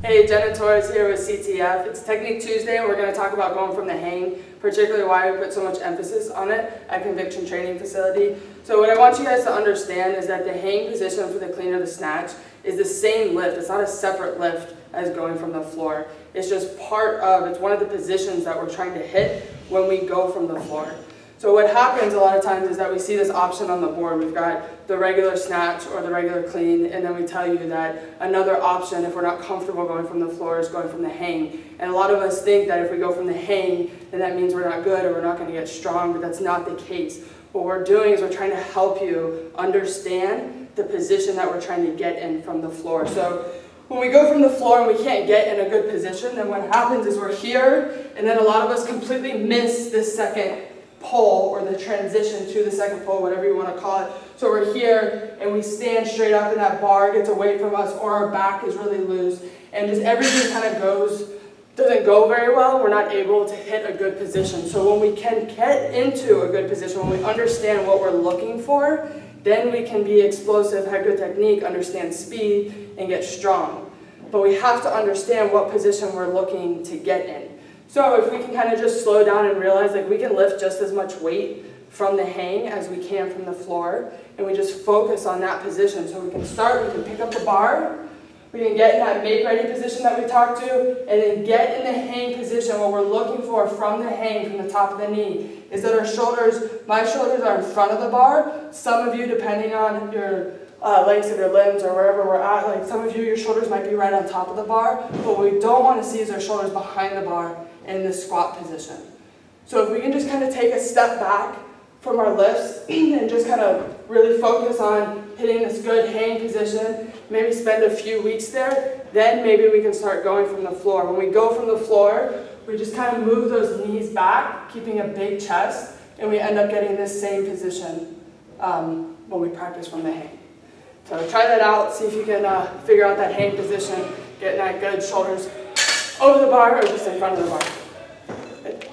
Hey, Jenna Torres here with CTF. It's Technique Tuesday and we're going to talk about going from the hang, particularly why we put so much emphasis on it at Conviction Training Facility. So what I want you guys to understand is that the hang position for the clean or the snatch is the same lift. It's not a separate lift as going from the floor. It's just it's one of the positions that we're trying to hit when we go from the floor. So what happens a lot of times is that we see this option on the board. We've got the regular snatch or the regular clean, and then we tell you that another option, if we're not comfortable going from the floor, is going from the hang. And a lot of us think that if we go from the hang, then that means we're not good or we're not going to get strong, but that's not the case. What we're doing is we're trying to help you understand the position that we're trying to get in from the floor. So when we go from the floor and we can't get in a good position, then what happens is we're here, and then a lot of us completely miss this second pole or the transition to the second pole, whatever you want to call it. So we're here and we stand straight up and that bar gets away from us, or our back is really loose, and just everything kind of doesn't go very well. We're not able to hit a good position. So when we can get into a good position, when we understand what we're looking for, then we can be explosive, have good technique, understand speed, and get strong. But we have to understand what position we're looking to get in. So if we can kind of just slow down and realize like we can lift just as much weight from the hang as we can from the floor, and we just focus on that position. So we can start, we can pick up the bar, we can get in that make ready position that we talked to, and then get in the hang position. What we're looking for from the hang, from the top of the knee, is that our shoulders, my shoulders are in front of the bar. Some of you, depending on your lengths of your limbs or wherever we're at, like some of you, your shoulders might be right on top of the bar, but what we don't want to see is our shoulders behind the bar in the squat position. So if we can just kind of take a step back from our lifts and just kind of really focus on hitting this good hang position, maybe spend a few weeks there, then maybe we can start going from the floor. When we go from the floor, we just kind of move those knees back, keeping a big chest, and we end up getting this same position when we practice from the hang. So try that out, see if you can figure out that hang position, getting that good shoulders over the bar or just in front of the bar. Good.